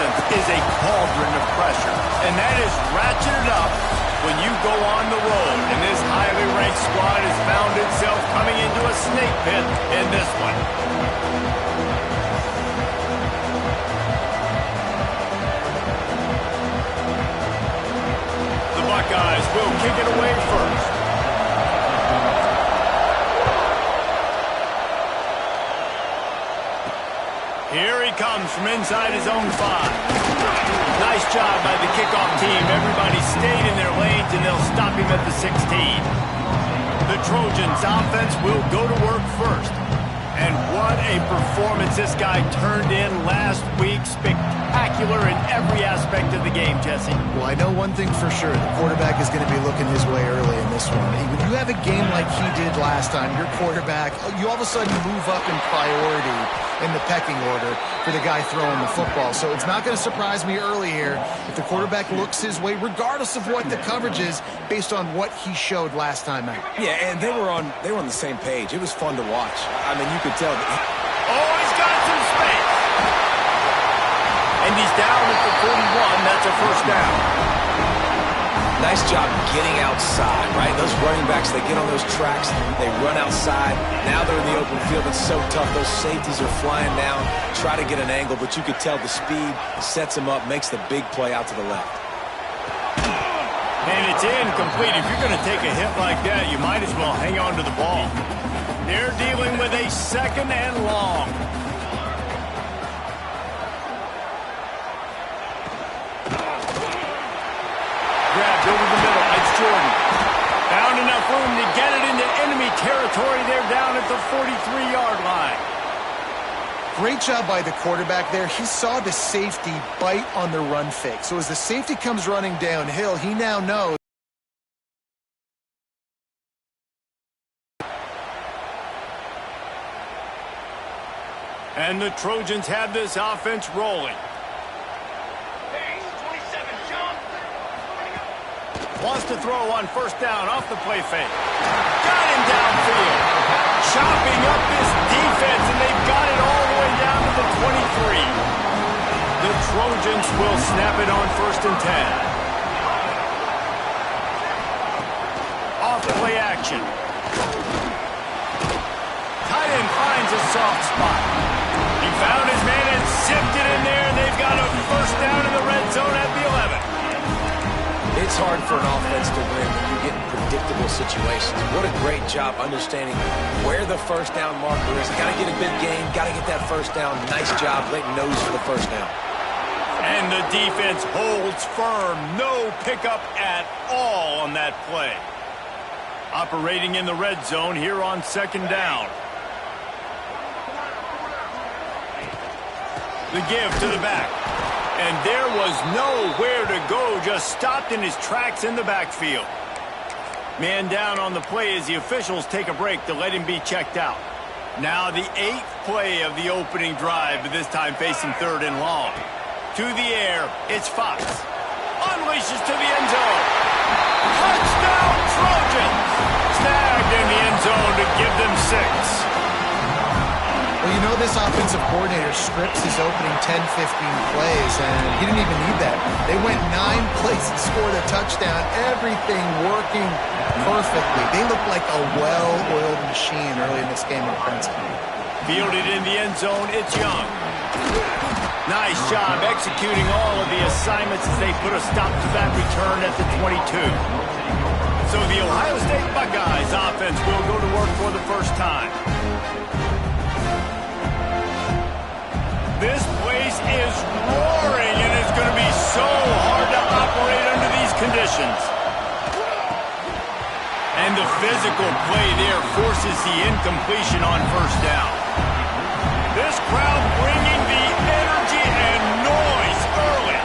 offense is a cauldron of pressure, and that is ratcheted up when you go on the road. And this highly ranked squad has found itself coming into a snake pit in this one. The Buckeyes will kick it away first. Here he comes from inside his own 5. Nice job by the kickoff team. Everybody stayed in their lanes, and they'll stop him at the 16. The Trojans' offense will go to work first. And what a performance this guy turned in last week. Spectacular in every aspect of the game, Jesse. Well, I know one thing for sure. The quarterback is going to be looking his way early in this one. When you have a game like he did last time, your quarterback, you all of a sudden move up in priority in the pecking order for the guy throwing the football. So it's not going to surprise me early here if the quarterback looks his way, regardless of what the coverage is, based on what he showed last time out. Yeah, and they were on the same page. It was fun to watch. I mean, you could tell. Oh, he's got some space. And he's down at the 41. That's a first down. Nice job getting outside, right? Those running backs, they get on those tracks, they run outside. Now they're in the open field. It's so tough. Those safeties are flying down, try to get an angle, but you could tell the speed sets him up, makes the big play out to the left. And it's incomplete. If you're going to take a hit like that, you might as well hang on to the ball. They're dealing with a 2nd and long. Grabbed over the middle. It's Jordan. Found enough room to get it into enemy territory. They're down at the 43-yard line. Great job by the quarterback there. He saw the safety bite on the run fake. So as the safety comes running downhill, he now knows. And the Trojans have this offense rolling. Wants to throw on first down off the play fake. Got him downfield. Chopping up this defense, and they've got it all the way down to the 23. The Trojans will snap it on 1st and 10. Off play action. Tight end finds a soft spot. He found his man and zipped it in there, and they've got a first down in the red zone at the 11. It's hard for an offense to win when you get in predictable situations. What a great job understanding where the first down marker is. Got to get a big gain, got to get that first down. Nice job, letting nose for the first down. And the defense holds firm. No pickup at all on that play. Operating in the red zone here on 2nd down. The give to the back. And there was nowhere to go, just stopped in his tracks in the backfield. Man down on the play as the officials take a break to let him be checked out. Now the 8th play of the opening drive, but this time facing 3rd and long. To the air, it's Fox. Unleashes to the end zone. Touchdown Trojans! Snagged in the end zone to give them 6. Well, you know this offensive coordinator scripts his opening 10, 15 plays, and he didn't even need that. They went 9 plays and scored a touchdown. Everything working perfectly. They look like a well-oiled machine early in this game offensively. Fielded in the end zone, it's Young. Nice job executing all of the assignments as they put a stop to that return at the 22. So the Ohio State Buckeyes offense will go to work for the first time. This place is roaring, and it's going to be so hard to operate under these conditions. And the physical play there forces the incompletion on first down. This crowd bringing the energy and noise early.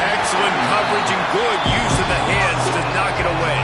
Excellent coverage and good use of the hands to knock it away.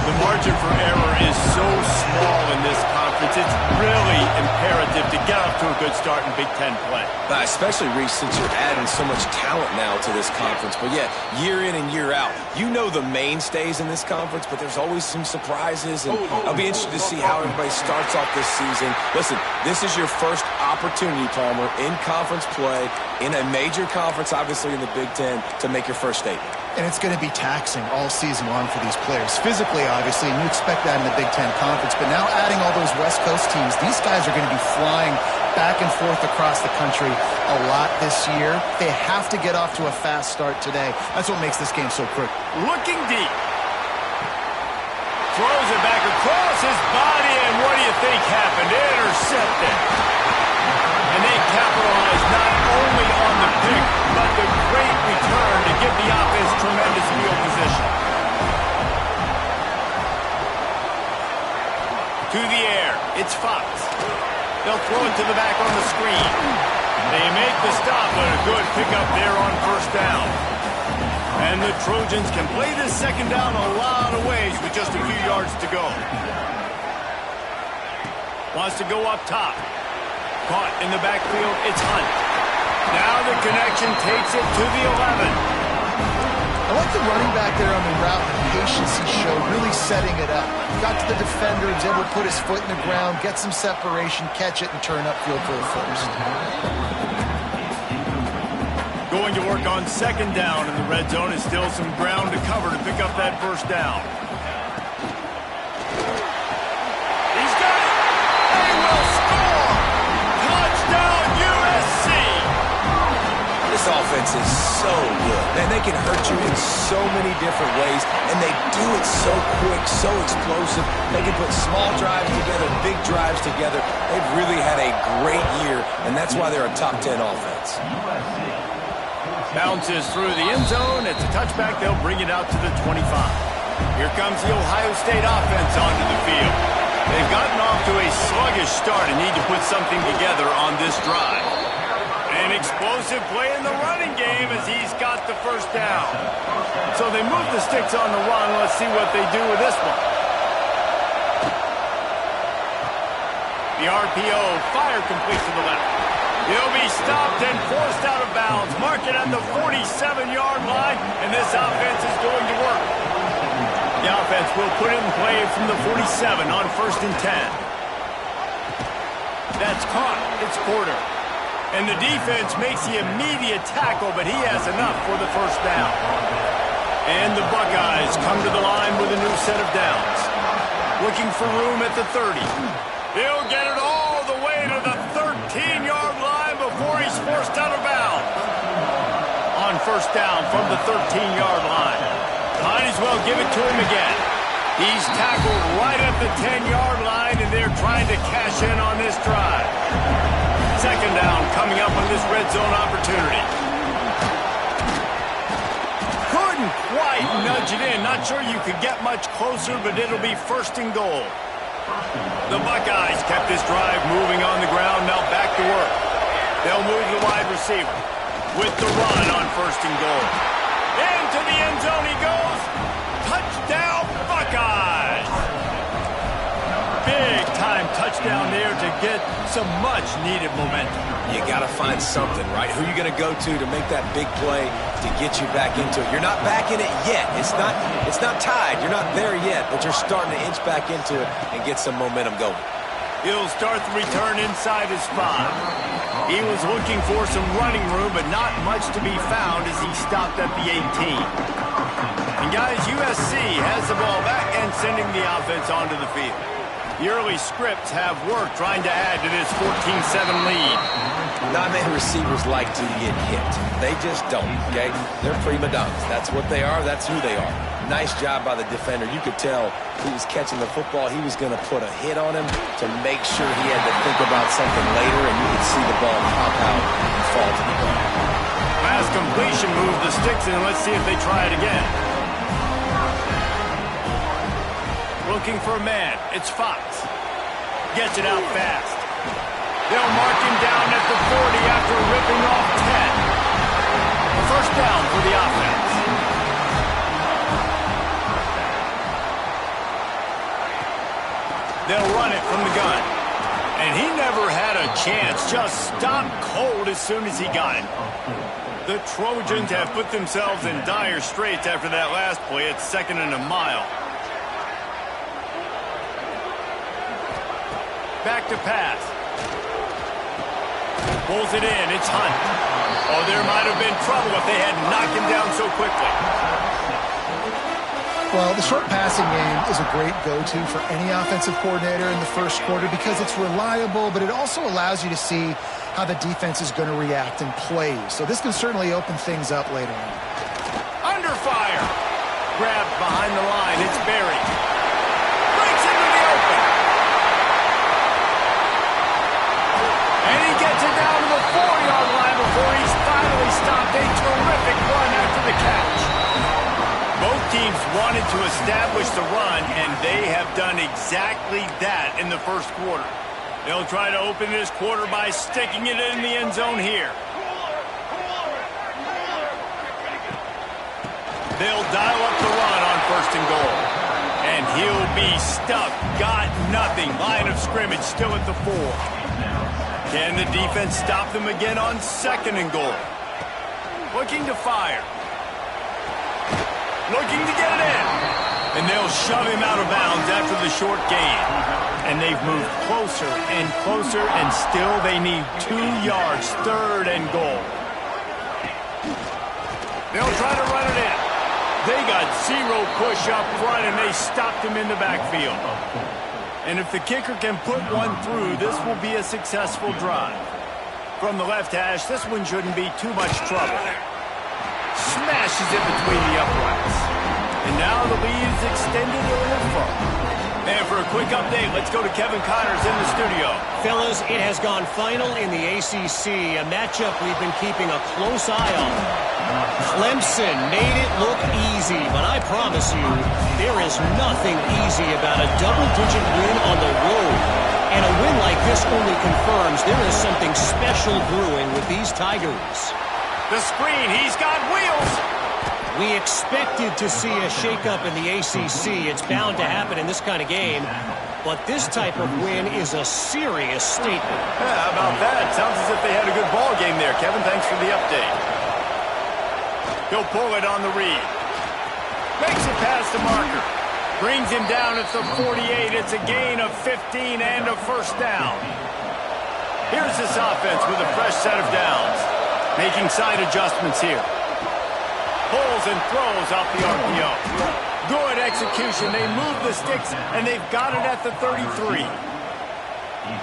The margin for error is so small in this conference. It's really imperative to get off to a good start in Big Ten play. Especially, Reese, since you're adding so much talent now to this conference. But, yeah, year in and year out, you know the mainstays in this conference, but there's always some surprises. And I'll be interested to see how everybody starts off this season. Listen, this is your first opportunity, Palmer, in conference play in a major conference, obviously in the Big Ten, to make your first statement. And it's going to be taxing all season long for these players. Physically, obviously, and you expect that in the Big Ten Conference. But now adding all those West Coast teams, these guys are going to be flying back and forth across the country a lot this year. They have to get off to a fast start today. That's what makes this game so quick. Looking deep. Throws it back across his body, and what do you think happened? Intercepted. And they capitalized not only on the pick, but the great return to give the offense tremendous field position. To the air, it's Fox. They'll throw it to the back on the screen. They make the stop, but a good pickup there on first down. And the Trojans can play this second down a lot of ways with just a few yards to go. Wants to go up top. Caught in the backfield, it's Hunt. Now the connection takes it to the 11. I like the running back there on the route, the patience he showed, really setting it up. Got to the defender, was able to put his foot in the ground, get some separation, catch it, and turn upfield for the first. Going to work on second down in the red zone. Is still some ground to cover to pick up that first down. He's got it! They will score! Touchdown USC! This offense is so good. Man, they can hurt you in so many different ways, and they do it so quick, so explosive. They can put small drives together, big drives together. They've really had a great year, and that's why they're a top 10 offense. Bounces through the end zone. It's a touchback. They'll bring it out to the 25. Here comes the Ohio State offense onto the field. They've gotten off to a sluggish start and need to put something together on this drive. An explosive play in the running game as he's got the first down. So they move the sticks on the run. Let's see what they do with this one. The RPO fire complete to the left. He'll be stopped and forced out of bounds. Mark it at the 47-yard line, and this offense is going to work. The offense will put it in play from the 47 on 1st and 10. That's caught. It's Porter. And the defense makes the immediate tackle, but he has enough for the first down. And the Buckeyes come to the line with a new set of downs. Looking for room at the 30. He'll get it all the way to the 13-yard line before he's forced out of bounds. On first down from the 13-yard line. Might as well give it to him again. He's tackled right at the 10-yard line, and they're trying to cash in on this drive. Second down coming up on this red zone opportunity. Couldn't quite nudge it in. Not sure you could get much closer, but it'll be 1st and goal. The Buckeyes kept this drive moving on the ground. Now back to work. They'll move the wide receiver with the run on 1st and goal. Into the end zone he goes. Touchdown Buckeyes! Big-time touchdown there to get some much-needed momentum. You got to find something, right? Who are you going to go to make that big play to get you back into it? You're not back in it yet. It's not tied. You're not there yet, but you're starting to inch back into it and get some momentum going. He'll start the return inside his 5. He was looking for some running room, but not much to be found as he stopped at the 18. And guys, USC has the ball back and sending the offense onto the field. The early scripts have worked trying to add to this 14-7 lead. Not many receivers like to get hit. They just don't, okay? They're prima donnas. That's what they are. That's who they are. Nice job by the defender. You could tell he was catching the football. He was going to put a hit on him to make sure he had to think about something later, and you could see the ball pop out and fall to the ground. Pass completion, move the sticks in. Let's see if they try it again. Looking for a man. It's Fox. Gets it out fast. They'll mark him down at the 40 after ripping off 10. A first down for the offense. They'll run it from the gun. And he never had a chance. Just stopped cold as soon as he got it. The Trojans have put themselves in dire straits after that last play. It's 2nd and a mile. Back to pass. Pulls it in. It's Hunt. Oh, there might have been trouble if they had knocked him down so quickly. Well, the short passing game is a great go-to for any offensive coordinator in the first quarter because it's reliable, but it also allows you to see how the defense is going to react and play. So this can certainly open things up later on. Under fire. Grabbed behind the line. It's Berry. Breaks into the open. And he gets it down to the 4-yard line before he's finally stopped. A terrific run after the catch. Both teams wanted to establish the run, and they have done exactly that in the first quarter. They'll try to open this quarter by sticking it in the end zone here. They'll dial up the run on 1st and goal. And he'll be stuck. Got nothing. Line of scrimmage still at the 4. Can the defense stop them again on 2nd and goal? Looking to fire. Looking to get it in. And they'll shove him out of bounds after the short gain. And they've moved closer and closer, and still they need 2 yards, 3rd and goal. They'll try to run it in. They got 0 push up front, and they stopped him in the backfield. And if the kicker can put one through, this will be a successful drive. From the left hash, this one shouldn't be too much trouble. Smashes it between the uprights. And now the lead is extended a little further. And for a quick update, let's go to Kevin Connors in the studio. Fellas, it has gone final in the ACC, a matchup we've been keeping a close eye on. Clemson made it look easy, but I promise you, there is nothing easy about a double-digit win on the road. And a win like this only confirms there is something special brewing with these Tigers. The screen, he's got wheels. We expected to see a shakeup in the ACC. It's bound to happen in this kind of game. But this type of win is a serious statement. Yeah, how about that? Sounds as if they had a good ball game there, Kevin. Thanks for the update. He'll pull it on the read. Makes it past the marker. Brings him down at the 48. It's a gain of 15 and a 1st down. Here's this offense with a fresh set of downs. Making side adjustments here. Pulls and throws off the RPO. Good execution. They move the sticks, and they've got it at the 33.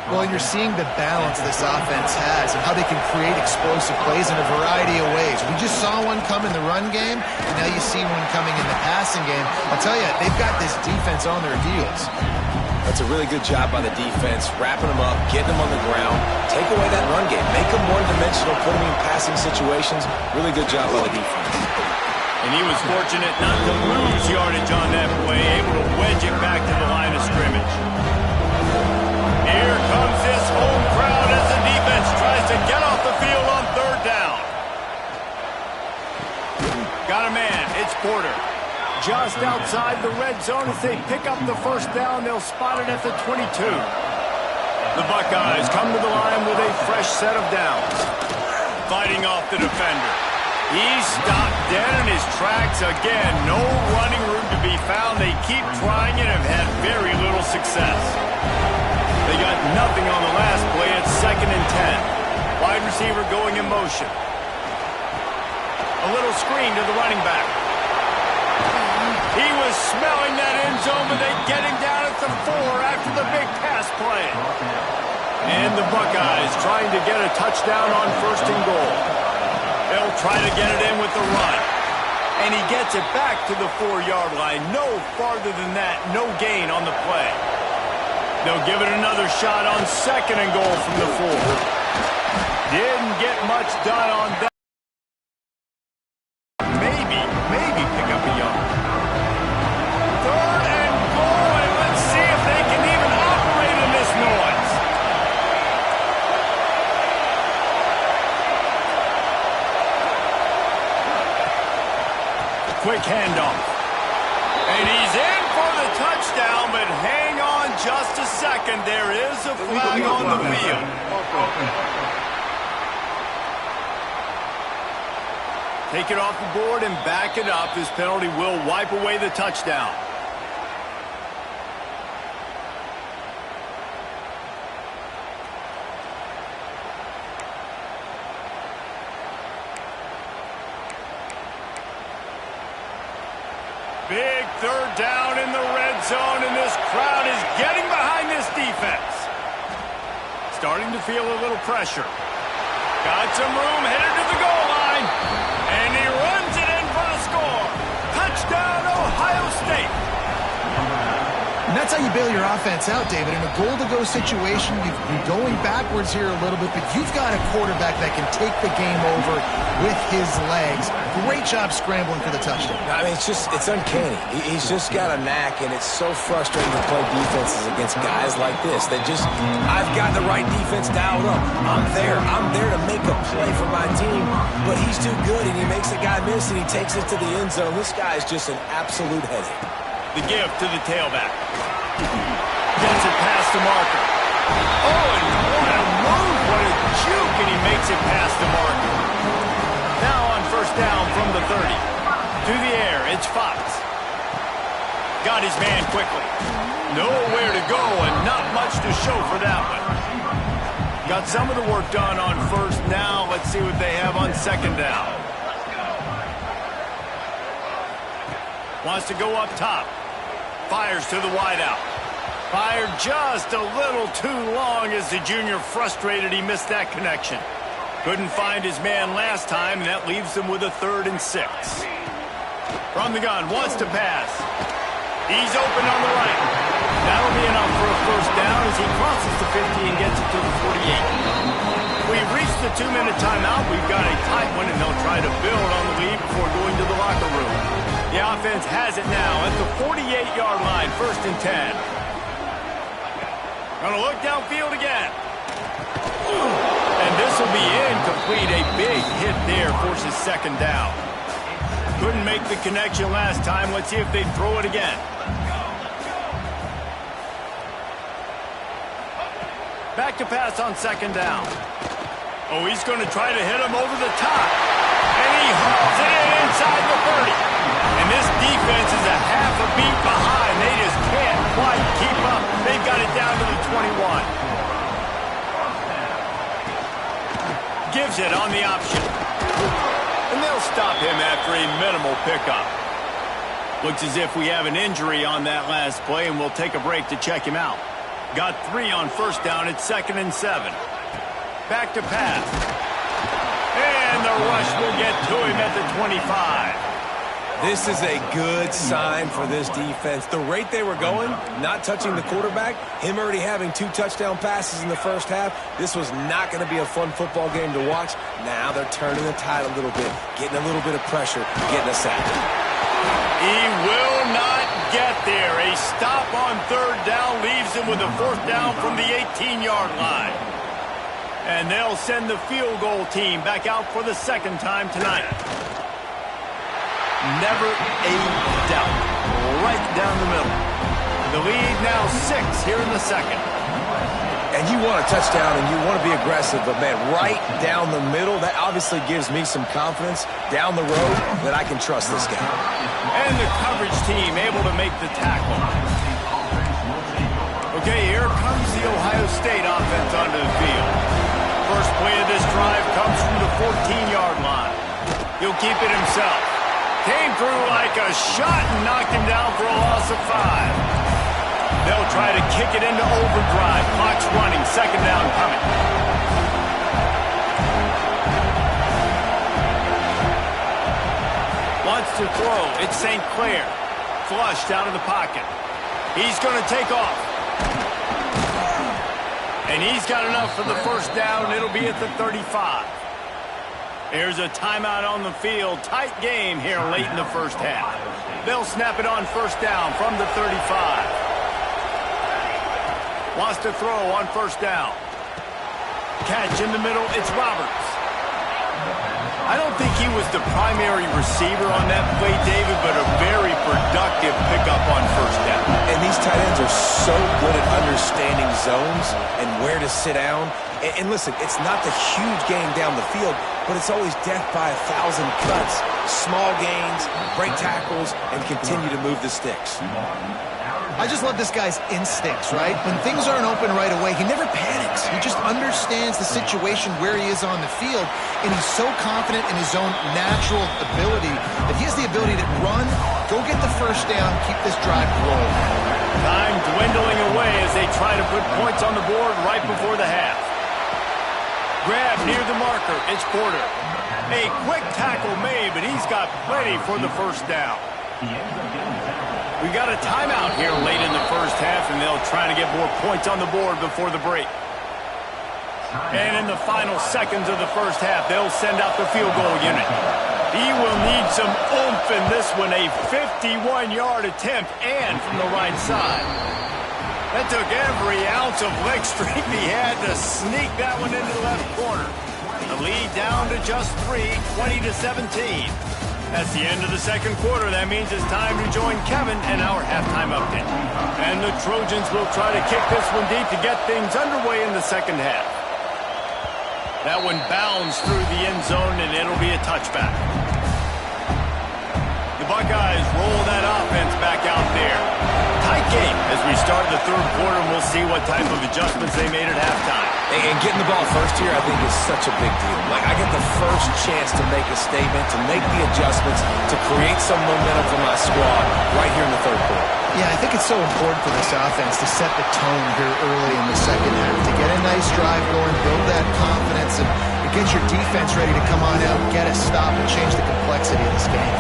Well, and you're seeing the balance this offense has and how they can create explosive plays in a variety of ways. We just saw one come in the run game, and now you see one coming in the passing game. I'll tell you, they've got this defense on their heels. That's a really good job by the defense, wrapping them up, getting them on the ground, take away that run game, make them one-dimensional, put them in passing situations. Really good job by the defense. And he was fortunate not to lose yardage on that play, able to wedge it back to the line of scrimmage. Here comes this home crowd as the defense tries to get off the field on 3rd down. Got a man. It's Porter. Just outside the red zone as they pick up the 1st down. They'll spot it at the 22. The Buckeyes come to the line with a fresh set of downs. Fighting off the defender. He's stopped dead in his tracks again. No running room to be found. They keep trying it and have had very little success. They got nothing on the last play. It's 2nd and 10. Wide receiver going in motion. A little screen to the running back. He was smelling that end zone, but they get him down at the 4 after the big pass play. And the Buckeyes trying to get a touchdown on 1st and goal. They'll try to get it in with the run. And he gets it back to the 4-yard line. No farther than that. No gain on the play. They'll give it another shot on 2nd and goal from the 4. Didn't get much done on that. Maybe pick up a yard. 3rd and goal, and let's see if they can even operate in this noise. Quick handoff. And he's in for the touchdown, but hang on just a second. There is a flag on the field. Take it off the board and back it up. This penalty will wipe away the touchdown. Big third down in the red zone, and this crowd is getting behind this defense. Starting to feel a little pressure. Got some room, headed to the goal line, and he runs it in for the score. Touchdown, Ohio State. And that's how you bail your offense out, David. In a goal-to-go situation, you're going backwards here a little bit, but you've got a quarterback that can take the game over with his legs. Great job scrambling for the touchdown. I mean, it's uncanny. He's just got a knack, and it's so frustrating to play defenses against guys like this. I've got the right defense dialed up. I'm there to make a play for my team, but he's too good, and he makes the guy miss, and he takes it to the end zone. This guy is just an absolute headache. The give to the tailback. Gets it past the marker. Oh, and what a move, what a juke, and he makes it past the marker. Now on first down from the 30. To the air, it's Fox. Got his man quickly. Nowhere to go, and not much to show for that one. Got some of the work done on first. Now let's see what they have on second down. Wants to go up top. Fires to the wideout. Fired just a little too long as the junior frustrated he missed that connection. Couldn't find his man last time, and that leaves him with a 3rd and 6. From the gun, wants to pass. He's open on the right. That'll be enough for a first down as he crosses the 50 and gets it to the 48. We've reached the 2-minute timeout. We've got a tight one, and they'll try to build on the lead before going to the locker room. The offense has it now at the 48-yard line, 1st and 10. Gonna look downfield again. And this will be incomplete. A big hit there forces second down. Couldn't make the connection last time. Let's see if they throw it again. Back to pass on second down. Oh, he's going to try to hit him over the top. And he hauls it in inside the 30. And this defense is a half a beat behind. They just can't quite keep up. They've got it down to the 21. Gives it on the option. And they'll stop him after a minimal pickup. Looks as if we have an injury on that last play, and we'll take a break to check him out. Got 3 on first down. It's 2nd and 7. Back to pass. And the rush will get to him at the 25. This is a good sign for this defense. The rate they were going, not touching the quarterback, him already having 2 touchdown passes in the first half, this was not going to be a fun football game to watch. Now they're turning the tide a little bit, getting a little bit of pressure, getting a sack. He will not get there. A stop on 3rd down leaves him with a 4th down from the 18-yard line. And they'll send the field goal team back out for the 2nd time tonight. Never a doubt. Right down the middle. The lead now 6 here in the 2nd. And you want a touchdown and you want to be aggressive, but man, right down the middle, that obviously gives me some confidence down the road that I can trust this guy. And the coverage team able to make the tackle. Okay, here comes the Ohio State offense onto the field. First play of this drive comes from the 14-yard line. He'll keep it himself. Came through like a shot and knocked him down for a loss of 5. They'll try to kick it into overdrive. Clock's running. 2nd down coming. Wants to throw. It's St. Clair. Flushed out of the pocket. He's going to take off. And he's got enough for the first down. It'll be at the 35. Here's a timeout on the field. Tight game here late in the first half. They'll snap it on first down from the 35. Wants to throw on first down. Catch in the middle. It's Roberts. I don't think he was the primary receiver on that play, David, but a very productive pickup on first down. And these tight ends are so good at understanding zones and where to sit down. And listen, it's not the huge game down the field, but it's always death by 1,000 cuts. Small gains, break tackles, and continue to move the sticks. I just love this guy's instincts, right? When things aren't open right away, he never panics. He just understands the situation where he is on the field, and he's so confident in his own natural ability that he has the ability to run, go get the first down, keep this drive rolling. Time dwindling away as they try to put points on the board right before the half. Grab near the marker. It's Porter. A quick tackle made, but he's got plenty for the first down. We got a timeout here late in the first half, and they'll try to get more points on the board before the break. And in the final seconds of the first half, they'll send out the field goal unit. He will need some oomph in this one, a 51-yard attempt, and from the right side. That took every ounce of leg strength he had to sneak that one into the left corner. The lead down to just 3, 20-17. That's the end of the second quarter. That means it's time to join Kevin and our halftime update. And the Trojans will try to kick this one deep to get things underway in the second half. That one bounds through the end zone, and it'll be a touchback. The Buckeyes roll that offense back out there. Tight game as we start the third quarter, and we'll see what type of adjustments they made at halftime. And getting the ball first here, I think, is such a big deal. Like, I get the first chance to make a statement, to make the adjustments, to create some momentum for my squad right here in the third quarter. Yeah, I think it's so important for this offense to set the tone here early in the second half, to get a nice drive going, build that confidence, and get your defense ready to come on out, get a stop, and change the complexity of this game.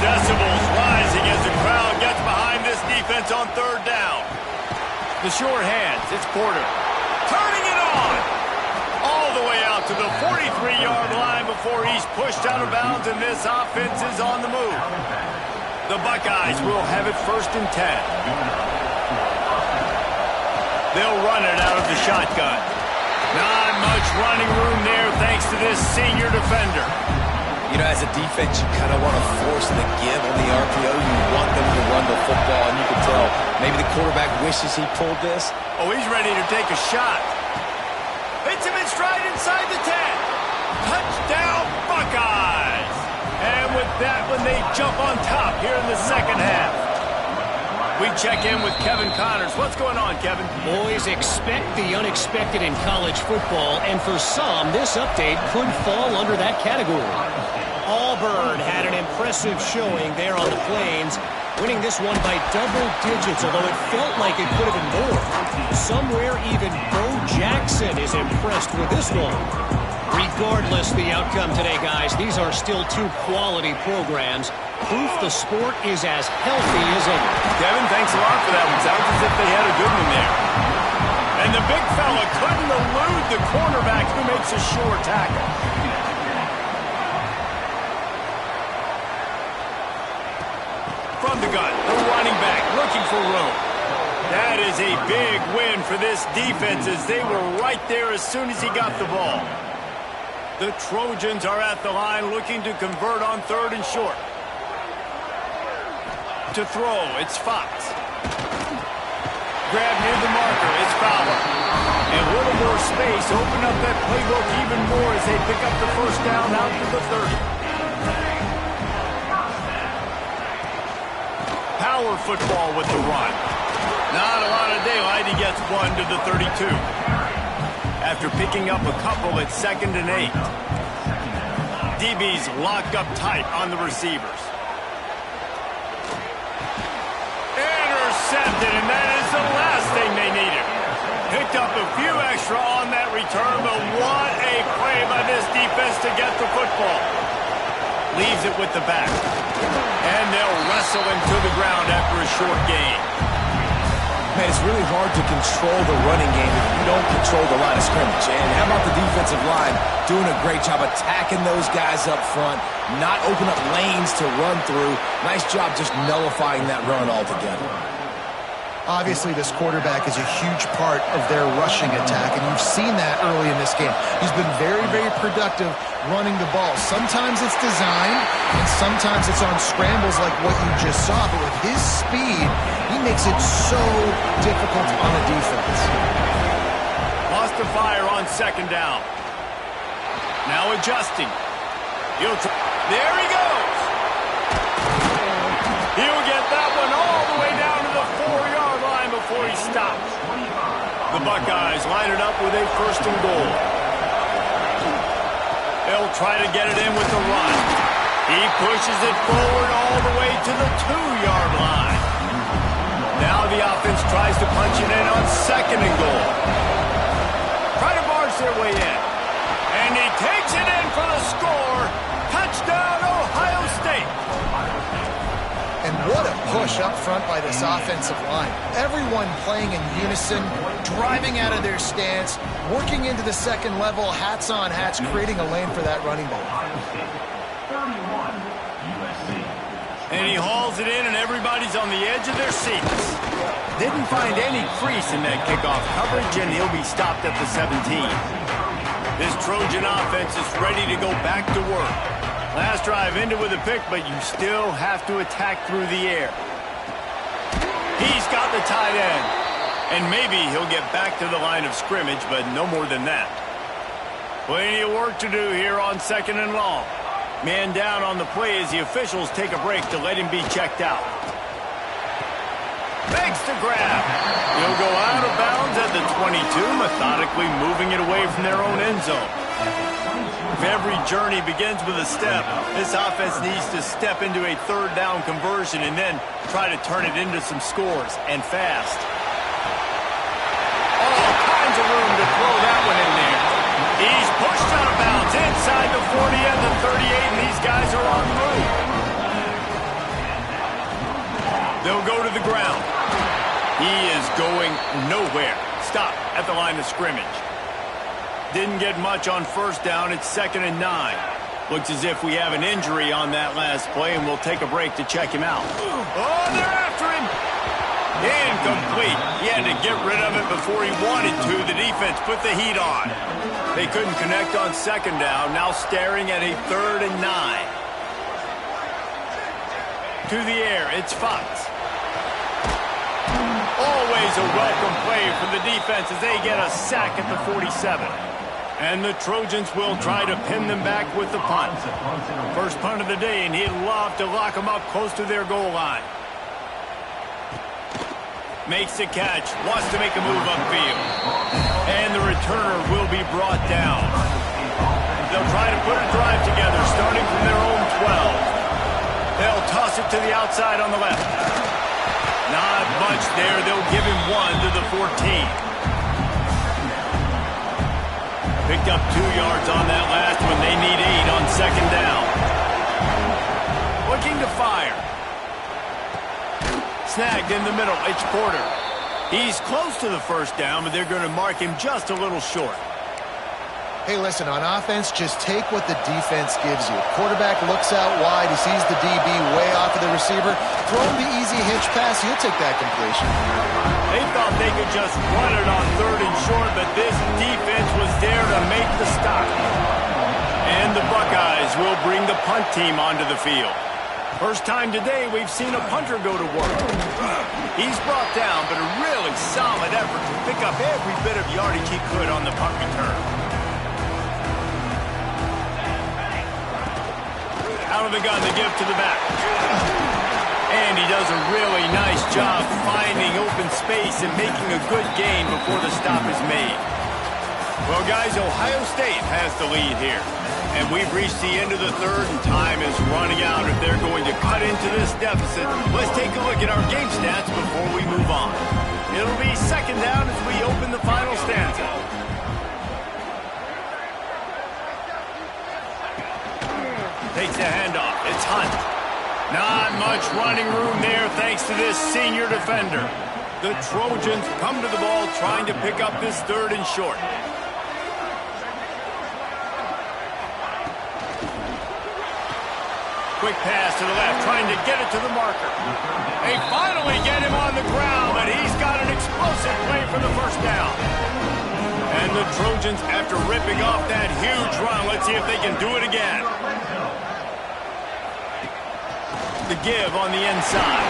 Decibels rising as the crowd gets behind this defense on third down. The short hands, it's Porter. Turning it on! All the way out to the 43-yard line before he's pushed out of bounds, and this offense is on the move. The Buckeyes will have it 1st and 10. They'll run it out of the shotgun. Not much running room there thanks to this senior defender. You know, as a defense, you kind of want to force the give on the RPO. You want them to run the football, and you can tell maybe the quarterback wishes he pulled this. Oh, he's ready to take a shot. Hits him in stride inside the 10. Touchdown, Buckeyes! And with that one, they jump on top here in the second half. We check in with Kevin Connors. What's going on, Kevin? Boys, expect the unexpected in college football, and for some, this update could fall under that category. Auburn had an impressive showing there on the Plains, winning this one by double digits, although it felt like it could have been more. Somewhere even Bo Jackson is impressed with this one. Regardless the outcome today, guys, these are still two quality programs. Proof the sport is as healthy as ever. Kevin, thanks a lot for that one. Sounds as if they had a good one there. And the big fella couldn't elude the cornerback who makes a sure tackle. From the gun, the running back looking for room. That is a big win for this defense as they were right there as soon as he got the ball. The Trojans are at the line looking to convert on 3rd and short. To throw, it's Fox. Grab near the marker, it's Fowler. And a little more space, open up that playbook even more as they pick up the first down out to the 30. Power football with the run. Not a lot of daylight, he gets one to the 32. After picking up a couple at 2nd and 8. DB's locked up tight on the receivers. Intercepted, and that is the last thing they needed. Picked up a few extra on that return, but what a play by this defense to get the football. Leaves it with the back. And they'll wrestle him to the ground after a short gain. Man, it's really hard to control the running game if you don't control the line of scrimmage. And how about the defensive line doing a great job attacking those guys up front, not open up lanes to run through. Nice job just nullifying that run altogether. Obviously, this quarterback is a huge part of their rushing attack, and you've seen that early in this game. He's been very, very productive running the ball. Sometimes it's designed, and sometimes it's on scrambles like what you just saw. But with his speed, he makes it so difficult on a defense. Lost the fire on 2nd down. Now adjusting. There he goes. He'll get that one all the way down to the 4-yard line before he stops. The Buckeyes line it up with a 1st and goal. They'll try to get it in with the run. He pushes it forward all the way to the 2-yard line. Now the offense tries to punch it in on 2nd and goal. Try to barge their way in. And he takes it in for the score. Touchdown, Ohio State. And what a push up front by this offensive line. Everyone playing in unison, driving out of their stance, working into the second level, hats on hats, creating a lane for that running back. And he hauls it in, and everybody's on the edge of their seats. Didn't find any crease in that kickoff coverage, and he'll be stopped at the 17. This Trojan offense is ready to go back to work. Last drive ended with a pick, but you still have to attack through the air. He's got the tight end. And maybe he'll get back to the line of scrimmage, but no more than that. Plenty of work to do here on 2nd and long. Man down on the play as the officials take a break to let him be checked out. Makes the grab. He'll go out of bounds at the 22, methodically moving it away from their own end zone. If every journey begins with a step, this offense needs to step into a 3rd down conversion and then try to turn it into some scores, and fast. All kinds of room to throw that one in there. He's pushed out of bounds inside the 40 and the 38, and these guys are on the move. They'll go to the ground. He is going nowhere. Stop at the line of scrimmage. Didn't get much on 1st down. It's 2nd and 9. Looks as if we have an injury on that last play, and we'll take a break to check him out. Oh, they're after him. Incomplete. He had to get rid of it before he wanted to. The defense put the heat on. They couldn't connect on 2nd down. Now staring at a 3rd and 9. To the air, it's Fox. Always a welcome play for the defense as they get a sack at the 47. And the Trojans will try to pin them back with the punt. First punt of the day, and he'd love to lock them up close to their goal line. Makes the catch, wants to make a move upfield. And the returner will be brought down. They'll try to put a drive together, starting from their own 12. They'll toss it to the outside on the left. Not much there. They'll give him 1 to the 14. Picked up 2 yards on that last one. They need 8 on 2nd down. Looking to fire. Snagged in the middle. It's Porter. He's close to the 1st down, but they're going to mark him just a little short. Hey, listen, on offense, just take what the defense gives you. Quarterback looks out wide. He sees the DB way off of the receiver. Throw him the easy hitch pass. He'll take that completion. They thought they could just run it on 3rd and short, but this defense was there to make the stop. And the Buckeyes will bring the punt team onto the field. First time today we've seen a punter go to work. He's brought down, but a really solid effort to pick up every bit of yardage he could on the punt return. Out of the gun, they give to the back. And he does a really nice job finding open space and making a good gain before the stop is made. Well, guys, Ohio State has the lead here. And we've reached the end of the 3rd, and time is running out. If they're going to cut into this deficit, let's take a look at our game stats before we move on. It'll be 2nd down as we open the final stanza. Takes the handoff. It's Hunt. Not much running room there thanks to this senior defender. The Trojans come to the ball trying to pick up this 3rd and short. Quick pass to the left, trying to get it to the marker. They finally get him on the ground, but he's got an explosive play for the 1st down. And the Trojans, after ripping off that huge run, let's see if they can do it again. The give on the inside.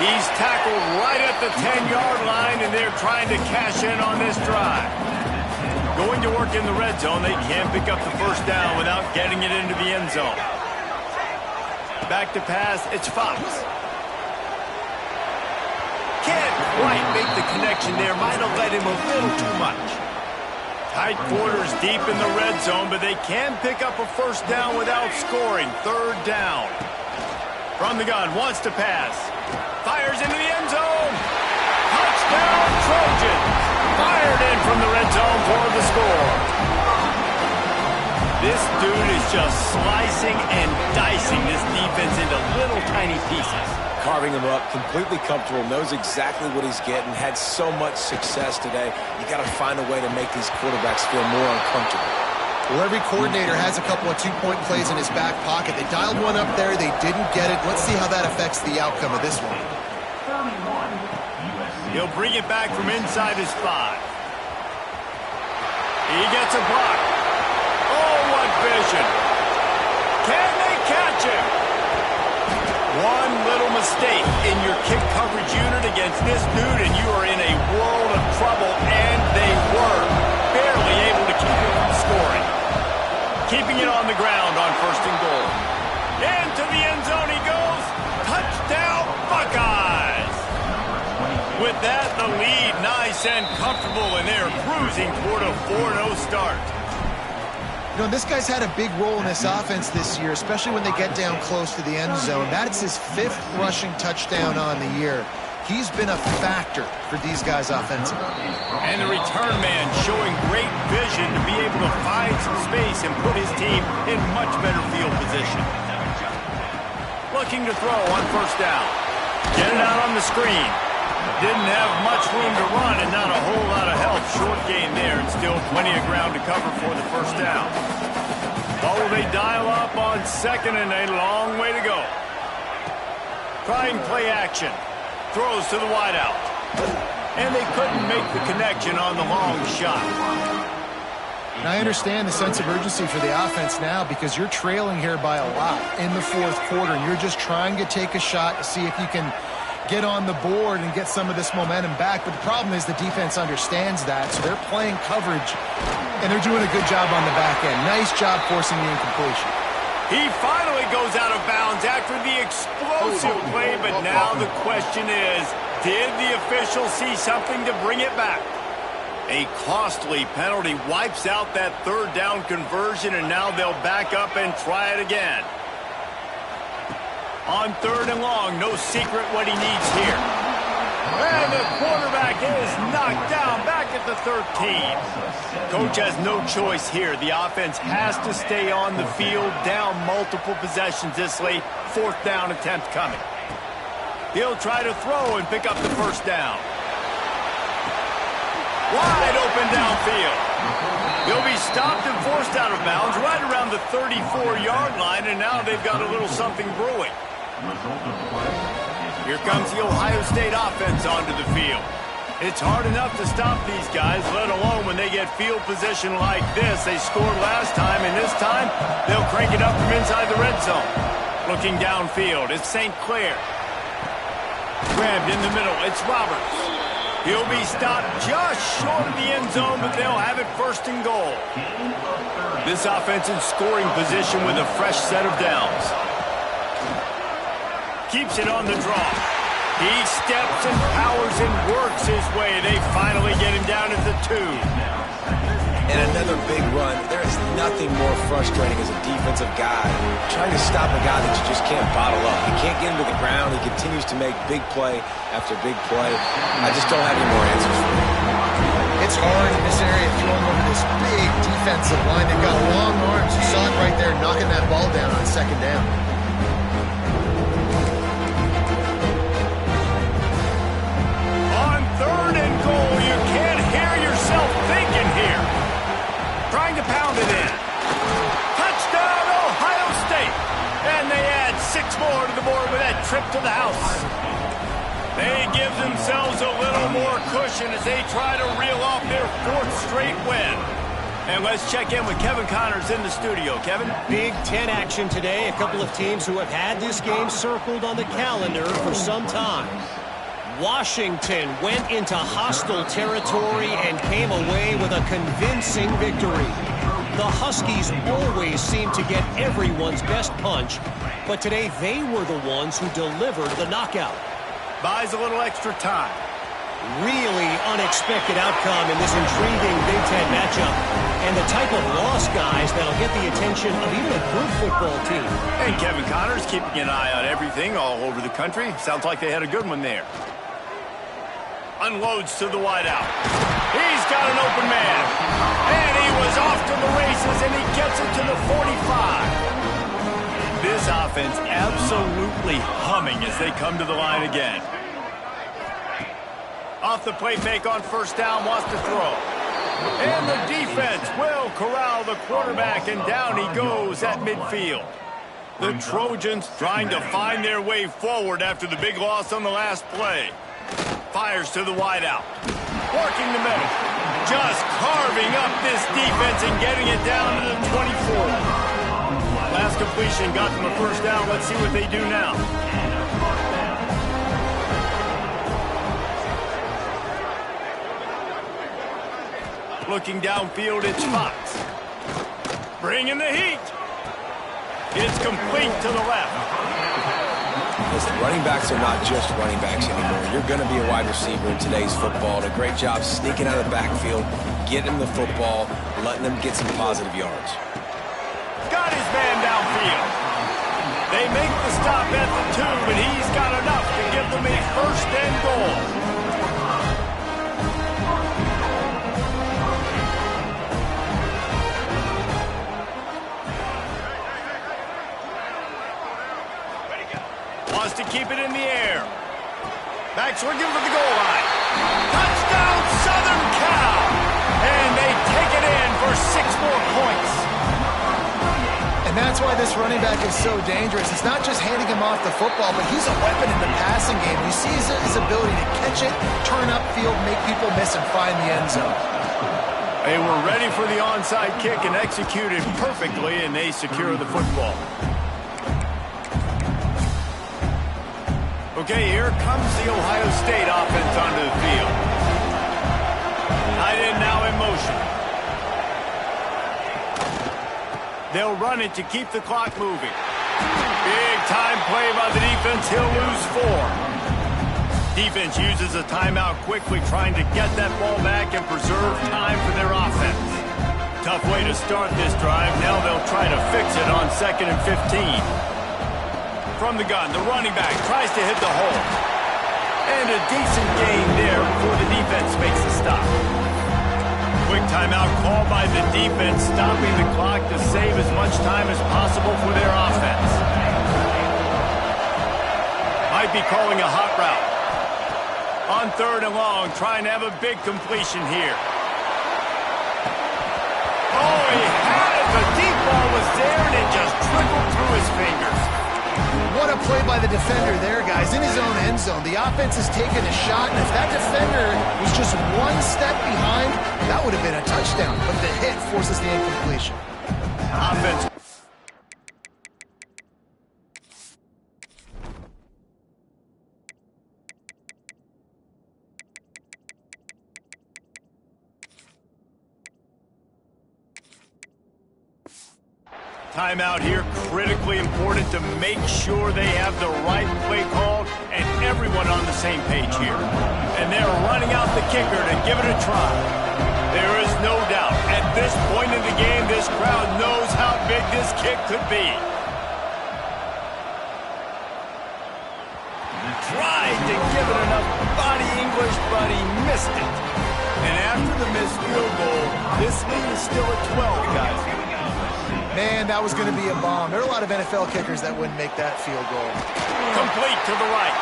He's tackled right at the 10-yard line, and they're trying to cash in on this drive. Going to work in the red zone, they can't pick up the 1st down without getting it into the end zone. Back to pass, it's Fox. Can't quite make the connection there. Might have let him a little too much. Tight quarters deep in the red zone, but they can pick up a first down without scoring. Third down. From the gun, wants to pass. Fires into the end zone. Touchdown, Trojans. Fired in from the red zone for the score. This dude is just slicing and dicing this defense into little tiny pieces. Carving him up, completely comfortable, knows exactly what he's getting, had so much success today. You got to find a way to make these quarterbacks feel more uncomfortable. Well, every coordinator has a couple of two-point plays in his back pocket. They dialed one up there. They didn't get it. Let's see how that affects the outcome of this one. He'll bring it back from inside his 5. He gets a block. Oh, what vision. Can they catch him? One little mistake in your kick coverage unit against this dude, and you are in a world of trouble, and they were barely able to keep it from scoring. Keeping it on the ground on first and goal. Into the end zone he goes. Touchdown, Buckeyes! With that, the lead nice and comfortable, and they're cruising toward a 4-0 start. You know, this guy's had a big role in this offense this year, especially when they get down close to the end zone. That's his 5th rushing touchdown on the year. He's been a factor for these guys offensively. And the return man showing great vision to be able to find some space and put his team in much better field position. Looking to throw on first down. Get it out on the screen. Didn't have much room to run and not a whole lot of help. Short gain there and still plenty of ground to cover for the first down. Oh, they dial up on second and a long way to go. Trying play action. Throws to the wideout. And they couldn't make the connection on the long shot. And I understand the sense of urgency for the offense now because you're trailing here by a lot in the 4th quarter. And you're just trying to take a shot to see if you can get on the board and get some of this momentum back. But the problem is the defense understands that, so they're playing coverage, and they're doing a good job on the back end. Nice job forcing the incompletion. He finally goes out of bounds after the explosive play, but now the question is, did the official see something to bring it back? A costly penalty wipes out that third down conversion, and now they'll back up and try it again. On third and long, no secret what he needs here. And the quarterback is knocked down back at the 13. Coach has no choice here. The offense has to stay on the field, down multiple possessions this late. 4th down attempt coming. He'll try to throw and pick up the first down. Wide open downfield. He'll be stopped and forced out of bounds right around the 34-yard line, and now they've got a little something brewing. Here comes the Ohio State offense onto the field. It's hard enough to stop these guys, let alone when they get field position like this. They scored last time, and this time they'll crank it up from inside the red zone. Looking downfield, it's St. Clair. Grabbed in the middle, it's Roberts. He'll be stopped just short of the end zone, but they'll have it first and goal. This offense in scoring position with a fresh set of downs. Keeps it on the draw. He steps and powers and works his way. They finally get him down at the 2. And another big run. There is nothing more frustrating as a defensive guy trying to stop a guy that you just can't bottle up. You can't get him to the ground. He continues to make big play after big play. I just don't have any more answers for him. It's hard in this area throwing over this big defensive line. They've got long arms. You saw it right there knocking that ball down on second down. Third and goal, you can't hear yourself thinking here. Trying to pound it in. Touchdown, Ohio State. And they add 6 more to the board with that trip to the house. They give themselves a little more cushion as they try to reel off their 4th straight win. And let's check in with Kevin Connors in the studio. Kevin? Big 10 action today. A couple of teams who have had this game circled on the calendar for some time. Washington went into hostile territory and came away with a convincing victory. The Huskies always seem to get everyone's best punch, but today they were the ones who delivered the knockout. Buys a little extra time. Really unexpected outcome in this intriguing Big Ten matchup. And the type of loss, guys, that'll get the attention of even a good football team. And Kevin Connors keeping an eye on everything all over the country. Sounds like they had a good one there. Unloads to the wideout. He's got an open man. And he was off to the races, and he gets it to the 45. This offense absolutely humming as they come to the line again. Off the play fake on first down, wants to throw. And the defense will corral the quarterback, and down he goes at midfield. The Trojans trying to find their way forward after the big loss on the last play. Fires to the wideout. Working the middle. Just carving up this defense and getting it down to the 24. Last completion got them a first down. Let's see what they do now. Looking downfield, it's Fox. Bringing the heat. It's complete to the left. Listen, running backs are not just running backs anymore. You're going to be a wide receiver in today's football. And a great job sneaking out of the backfield, getting him the football, letting them get some positive yards. Got his man downfield. They make the stop at the 2, but he's got enough to give them a first and goal. Wants to keep it in the air. Back swinging for the goal line. Touchdown, Southern Cal! And they take it in for 6 more points. And that's why this running back is so dangerous. It's not just handing him off the football, but he's a weapon in the passing game. You see his ability to catch it, turn upfield, make people miss, and find the end zone. They were ready for the onside kick and executed perfectly, and they secure the football. Okay, here comes the Ohio State offense onto the field. Tight end now in motion. They'll run it to keep the clock moving. Big time play by the defense. He'll lose 4. Defense uses a timeout quickly, trying to get that ball back and preserve time for their offense. Tough way to start this drive. Now they'll try to fix it on 2nd and 15. From the gun, the running back tries to hit the hole. And a decent gain there before the defense makes the stop. Quick timeout called by the defense, stopping the clock to save as much time as possible for their offense. Might be calling a hot route. On 3rd and long, trying to have a big completion here. Oh, he had it. The deep ball was there, and it just trickled through his fingers. What a play by the defender there, guys. In his own end zone, the offense has taken a shot, and if that defender was just 1 step behind, that would have been a touchdown. But the hit forces the incompletion. Offense. Timeout here, critically important to make sure they have the right play called and everyone on the same page here. And they're running out the kicker to give it a try. There is no doubt, at this point in the game, this crowd knows how big this kick could be. Tried to give it enough body English, but he missed it. And after the missed field goal, this lead is still at 12, guys. Man, that was going to be a bomb. There are a lot of NFL kickers that wouldn't make that field goal. Complete to the right.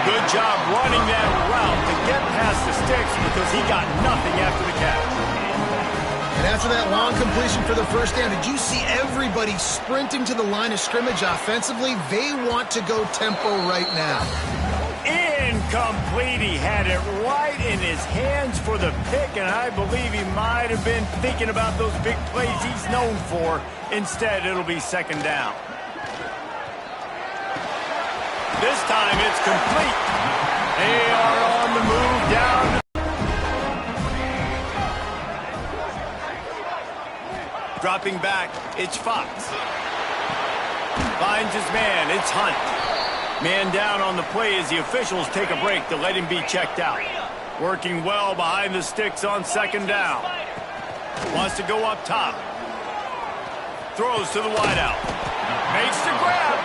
Good job running that route to get past the sticks because he got nothing after the catch. And after that long completion for the first down, did you see everybody sprinting to the line of scrimmage offensively? They want to go tempo right now. Incomplete. He had it right in his hands for the pick, and I believe he might have been thinking about those big plays he's known for. Instead, it'll be 2nd down. This time it's complete. They are on the move down. Dropping back, it's Fox. Finds his man, it's Hunt. Man down on the play as the officials take a break to let him be checked out. Working well behind the sticks on second down. Wants to go up top. Throws to the wideout. Makes the grab.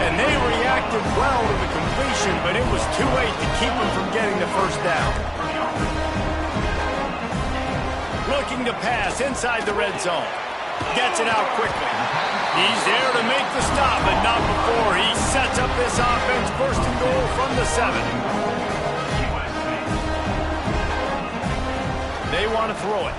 And they reacted well to the completion, but it was too late to keep him from getting the first down. Looking to pass inside the red zone. Gets it out quickly. He's there to make the stop, but not before he sets up this offense first and goal from the 7. They want to throw it.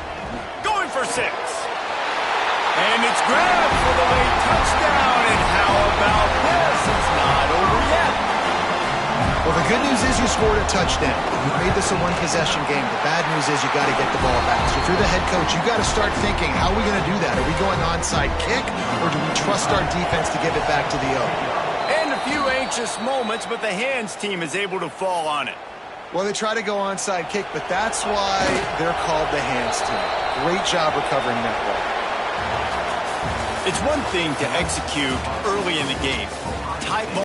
Going for 6. And it's grabbed for the late touchdown. And how about this? It's not over yet. Well, the good news is you scored a touchdown. You've made this a one-possession game. The bad news is you got to get the ball back. So if you're the head coach, you got to start thinking, how are we going to do that? Are we going onside kick, or do we trust our defense to give it back to the O? And a few anxious moments, but the hands team is able to fall on it. Well, they try to go onside kick, but that's why they're called the hands team. Great job recovering that ball. It's one thing to execute early in the game. Tight ball.